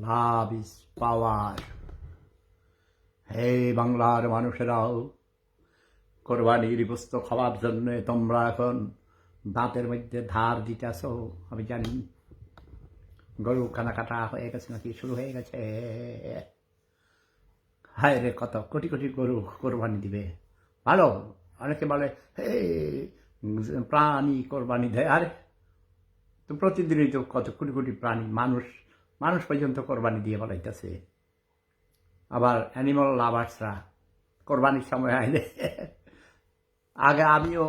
Love is power. হে বাংলার মানুষেরাও, কোরবানির গোশত খাওয়ার জন্য তোমরা এখন দাঁতের মধ্যে ধার দিতেছ। আমি জানি গরু কাটা হয়ে গেছে নাকি শুরু হয়ে গেছে। হায় রে, কত কোটি কোটি গরু কোরবানি দিবে। ভালো, অনেকে বলে হে প্রাণী কোরবানি দেয়। আরে তো প্রতিদিনই তো কত কোটি কোটি প্রাণী, মানুষ পর্যন্ত কোরবানি দিয়ে বলাইতেছে। আবার অ্যানিমাল লাভার্সরা কোরবানির সময় আইলে আগে আমিও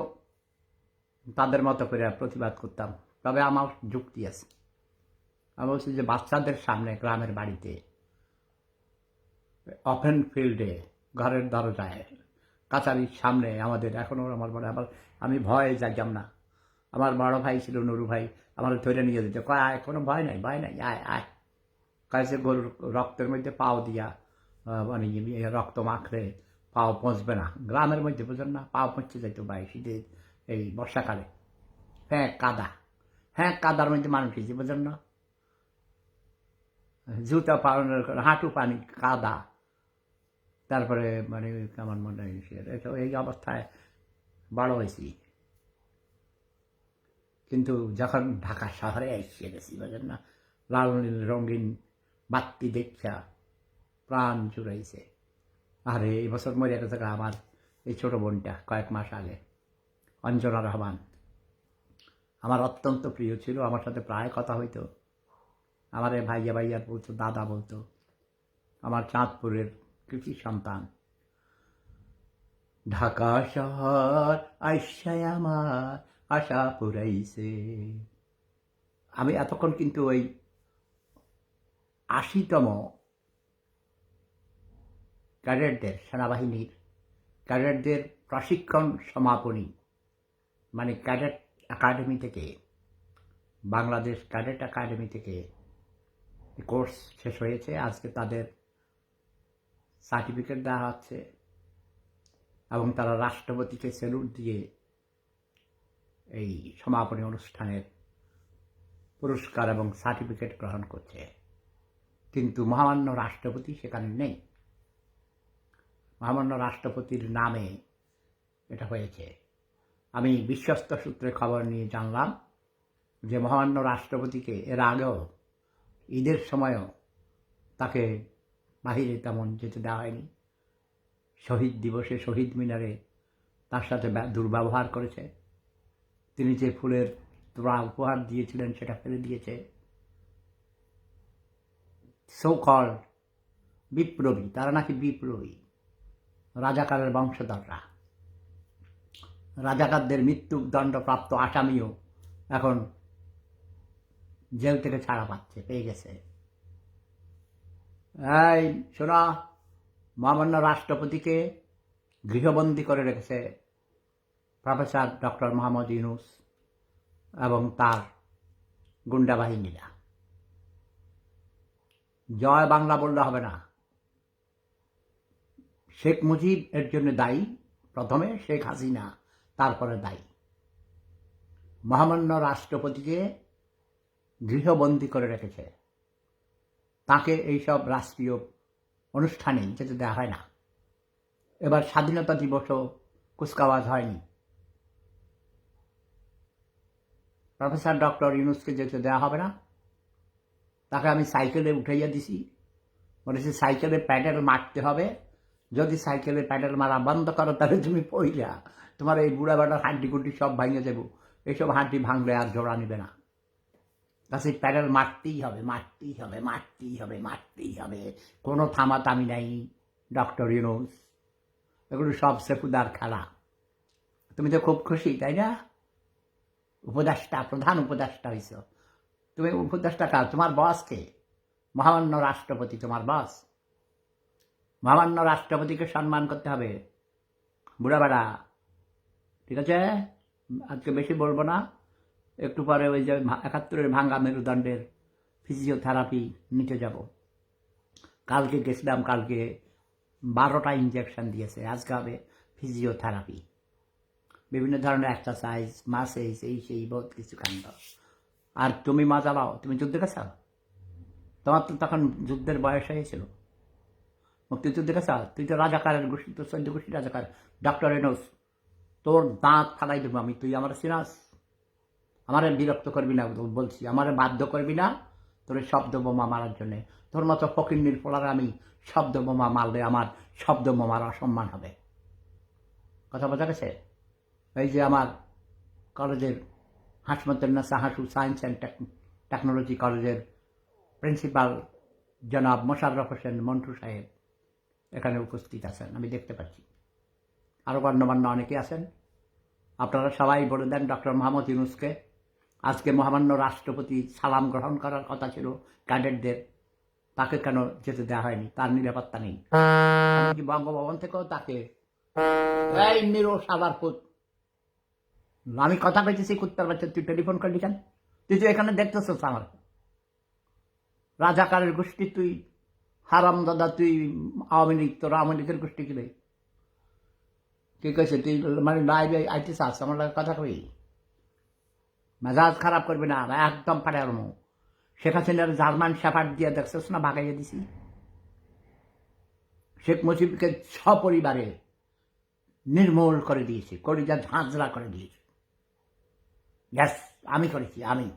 তাদের মতো করে প্রতিবাদ করতাম, তবে আমার যুক্তি আছে। আমি বলছি যে বাচ্চাদের সামনে গ্রামের বাড়িতে ওপেন ফিল্ডে ঘরের দরজায় কাছারির সামনে আমাদের এখনও আমার বলে আবার আমি ভয়ে যাইতাম না। আমার বড় ভাই ছিল নুরু ভাই, আমার ধরে নিয়ে যেত, কয় আয়, কোনো ভয় নাই আয় আয়। কাছে গরুর রক্তের মধ্যে পাও দিয়া মানে রক্ত মাখলে পাও পচবে না। গ্রামের মধ্যে বুঝেন না, পাও পচতে যাইতো ভাই শীতের এই বর্ষাকালে। হ্যাঁ কাদার মধ্যে মানুষ এসেছে বুঝেন না, জুতা পাওয়ানোর হাঁটু পানি কাদা। তারপরে মানে আমার মনে হয় এই অবস্থায় বড় হয়েছি। কিন্তু যখন ঢাকা শহরে এসে গেছি বুঝেন না, লাল নীল রঙিন বাত্তি দেখা প্রাণ জুড়াইছে। আরে এই বছর মরে গেছে আমার এই ছোটো বোনটা কয়েক মাস আগে, অঞ্জনা রহমান। আমার অত্যন্ত প্রিয় ছিল, আমার সাথে প্রায় কথা হইতো। আমার ভাইয়া বলতো, দাদা বলতো। আমার চাঁদপুরের কৃষি সন্তান। ঢাকা শহর আইসায় আমার আশা পুরাইছে। আমি এতক্ষণ কিন্তু ওই ৮০তম ক্যাডেটদের, সেনাবাহিনীর ক্যাডেটদের প্রশিক্ষণ সমাপনী মানে ক্যাডেট একাডেমি থেকে, বাংলাদেশ ক্যাডেট একাডেমি থেকে কোর্স শেষ হয়েছে। আজকে তাদের সার্টিফিকেট দেওয়া হচ্ছে এবং তারা রাষ্ট্রপতিকে স্যালুট দিয়ে এই সমাপনী অনুষ্ঠানের পুরস্কার এবং সার্টিফিকেট গ্রহণ করছে। কিন্তু মহামান্য রাষ্ট্রপতি সেখানে নেই। মহামান্য রাষ্ট্রপতির নামে এটা হয়েছে। আমি বিশ্বস্ত সূত্রে খবর নিয়ে জানলাম যে মহামান্য রাষ্ট্রপতিকে এর আগেও ঈদের সময়ও তাকে বাহিরে তেমন যেতে দেওয়া হয়নি। শহীদ দিবসে শহীদ মিনারে তার সাথে দুর্ব্যবহার করেছে। তিনি যে ফুলের তোড়া উপহার দিয়েছিলেন সেটা ফেলে দিয়েছে। সো কল্ড বিপ্লবী, তারা নাকি বিপ্লবী, রাজাকারের বংশধররা। রাজাকারদের মৃত্যুদণ্ডপ্রাপ্ত আসামিও এখন জেল থেকে ছাড়া পাচ্ছে, পেয়ে গেছে। এই শোনা, মহামান্য রাষ্ট্রপতিকে গৃহবন্দী করে রেখেছে প্রফেসর ডক্টর মোহাম্মদ ইউনূস এবং তার গুন্ডা বাহিনীরা। জয় বাংলা বললে হবে না। শেখ মুজিব এর জন্য দায়ী, প্রথমে শেখ হাসিনা, তারপরে দায়ী। মহামান্য রাষ্ট্রপতিকে গৃহবন্দী করে রেখেছে, তাকে এইসব রাষ্ট্রীয় অনুষ্ঠানে যেতে দেওয়া হয় না। এবার স্বাধীনতা দিবসও কুচকাওয়াজ হয়নি। প্রফেসর ডক্টর ইউনূসকে যেতে দেওয়া হবে না। তাকে আমি সাইকেলে উঠাইয়া দিছি, বলেছি সাইকেলে প্যাডেল মারতে হবে। যদি সাইকেলে প্যাডেল মারা বন্ধ করো তাহলে তুমি পইলা তোমার এই বুড়া বাটার হাড্ডি গুড্ডি সব ভাঙে যাবো। এইসব হাড্ডি ভাঙলে আর জোড়া নিবে না। কাছে প্যাডেল মারতেই হবে। কোনো থামাতামি নাই ডক্টর ইউনূস। এগুলো সব সেফুদার খেলা। তুমি তো খুব খুশি, তাই না? উপদেষ্টা, প্রধান উপদেষ্টা হয়েছ তুমি। উপদেষ্টা কার? তোমার বসকে, মহামান্য রাষ্ট্রপতি তোমার বস। মহামান্য রাষ্ট্রপতিকে সম্মান করতে হবে বুড়া বেড়া, ঠিক আছে? আজকে বেশি বলবো না, একটু পরে ওই যে ৭১-এর ভাঙ্গা মেরুদণ্ডের ফিজিওথেরাপি নিতে যাব। কালকে গেছিলাম, কালকে 12টা ইঞ্জেকশন দিয়েছে, আজকে হবে ফিজিওথেরাপি, বিভিন্ন ধরনের এক্সারসাইজ, মাসেজ, এই সেই বহুত কিছু কাণ্ড। আর তুমি মজা পাও, তুমি যুদ্ধে গেছ? তোমার তো তখন যুদ্ধের বয়স হয়েছিল, মুক্তিযুদ্ধে গেছ, তুই তো রাজাকারের গোষ্ঠী, তোর 14 গোষ্ঠী রাজাকার। ডক্টর ইউনূস, তোর দাঁত ফালাই দেবো আমি, তুই আমার সিনাস। আমারে বিরক্ত করবি না বলছি, আমারে বাধ্য করবি না তোর শব্দ বোমা মারার জন্যে। তোর মতো ফকিন্নির ফোলার আমি শব্দ বোমা মারলে আমার শব্দ বোমার অসম্মান হবে। কথা বোঝা গেছে? এই যে আমার কলেজের Hasmatunnesa Hasu science and technology কলেজের প্রিন্সিপাল জনাব মোশাররফ হোসেন মন্টু সাহেব এখানে উপস্থিত আছেন, আমি দেখতে পাচ্ছি। আরও গণ্যমান্য অনেকে আছেন। আপনারা সবাই বলে দেন ডক্টর মোহাম্মদ ইউনূসকে, আজকে মহামান্য রাষ্ট্রপতি সালাম গ্রহণ করার কথা ছিল ক্যাডেটদের, তাকে কেন যেতে দেওয়া হয়নি? তার নিরাপত্তা নেই। এমনকি বঙ্গভবন থেকেও তাকে এই নিরো সাদার পুত, আমি কথা কইতেছি কুত্তার বাচ্চা, তুই টেলিফোন করলি কেন? তুই তো এখানে দেখতেছিস আমার রাজাকারের গোষ্ঠী, তুই হারাম দাদা, তুই আওয়ামী লীগ, তোর আওয়ামী লীগের গোষ্ঠী কি রে? কি কইছে তুই? মানে লাইভে আইতে চাস আমার লাগে কথা কই? মেজাজ খারাপ করবি না, একদম ফাটে আর মো। শেখ হাসিনার জার্মান শ্যাফার্ড দিয়ে দেখছিস না ভাগাইয়ে দিছি। শেখ মুজিবকে সপরিবারে নির্মূল করে দিয়েছে, কলিজা ঝাঁঝরা করে দিয়েছে। গ্যাস আমি করেছি, আমি।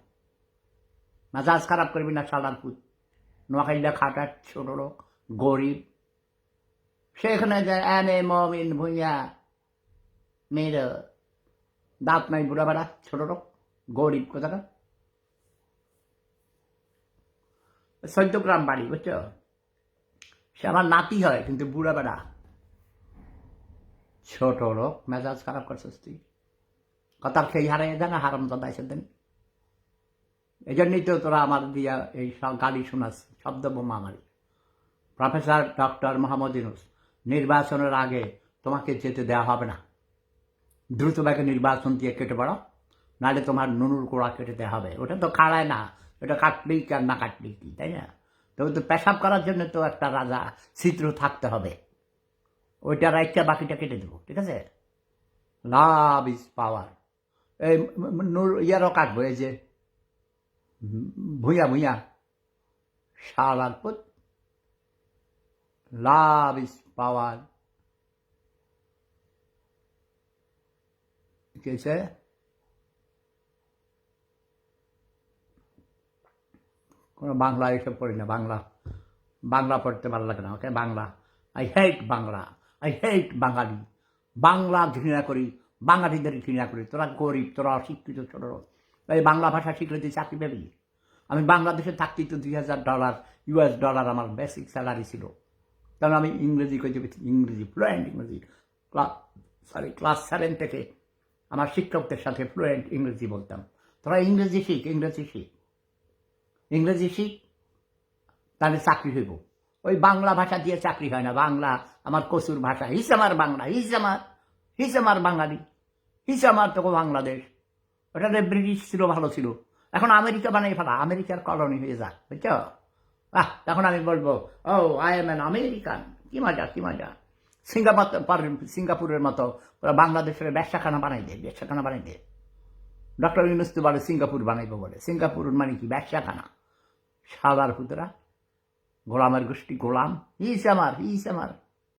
মেজাজ খারাপ করবি না সালার পুত, নোয়াখালীরা খাটার ছোট লোক, গরিব। সেখানে যায় এনে মমিন ভুইয়া মেয়ের দাঁত নাই, বুড়া বেড়া, ছোট লোক, গরিব কোথাটা। 14 গ্রাম বাড়ি, বুঝছো? সে আমার নাতি হয় কিন্তু বুড়া বেড়া, ছোট লোক। মেজাজ খারাপ করছিস তুই, কথার খেয়ে হারাই দেন, হারাম দাদা এসে দেন। এই জন্যই তো তোরা আমার দিয়া এই সব গালি শোনাস, শব্দ বোমা মারি। প্রফেসর ডক্টর মোহাম্মদ ইউনূস, নির্বাচনের আগে তোমাকে যেতে দেওয়া হবে না। দ্রুত ব্যাগে নির্বাচন দিয়ে কেটে পড়ো, নাহলে তোমার নুনুর কোড়া কেটে দেওয়া হবে। ওটা তো খাড়ায় না, ওটা কাটলেই কি আর না কাটলেই কি, তাই না? তবে তো পেশাব করার জন্য তো একটা রাজা চিত্র থাকতে হবে, ওইটা রাইটটা বাকিটা কেটে দেবো, ঠিক আছে? Love is power. এই নূর ইয়ারও কাটবো, এই যে ভুইয়া ভুইয়া শালার পুত, লাভ ইজ পাওয়ার। কেছে কোনো বাংলা এসব পড়ি না, বাংলা বাংলা পড়তে ভালো লাগে না, okay? Bangla, I hate Bangla, I hate Bangali. Bangla ঘৃণা করি, বাঙালিদের ঘৃণা করি। তোরা গরিব, তোরা অশিক্ষিত ছোট। এই বাংলা ভাষা শিখলে তুই চাকরি পাবি? আমি বাংলাদেশে থাকতেই তো $2000 US ডলার আমার বেসিক স্যালারি ছিল, কারণ আমি ইংরেজি কইতে পেরেছি, ইংরেজি ফ্লুয়েন্ট ইংরেজি। ক্লাস 7 থেকে আমার শিক্ষকদের সাথে ফ্লুয়েন্ট ইংরেজি বলতাম। তোরা ইংরেজি শিখ, ইংরেজি শিখ, ইংরেজি শিখ, তাহলে চাকরি হইব। ওই বাংলা ভাষা দিয়ে চাকরি হয় না। বাংলা আমার কসুর ভাষা, হিস আমার বাংলা, হিস আমার বাঙালি, হিস আমার তো বাংলাদেশ। ওটাতে ব্রিটিশ ছিল, ভালো ছিল। এখন আমেরিকা বানাই ফেলা, আমেরিকার কলোনি হয়ে যাক, বুঝছো? তখন আমি বলবো, ও আই এম অ্যান আমেরিকান। কি মজা, কি মজা। সিঙ্গাপুরের মতো ওরা বাংলাদেশের ব্যবসাখানা বানাই দেয়, ব্যবসাখানা বানাই দেয়। ডক্টর ইউনূস তো বলে সিঙ্গাপুর বানাইবো বলে। সিঙ্গাপুর মানে কি? ব্যবসাখানা। সাদার পুতরা, গোলামের গোষ্ঠী, গোলাম। হিস আমার, হিস আমার।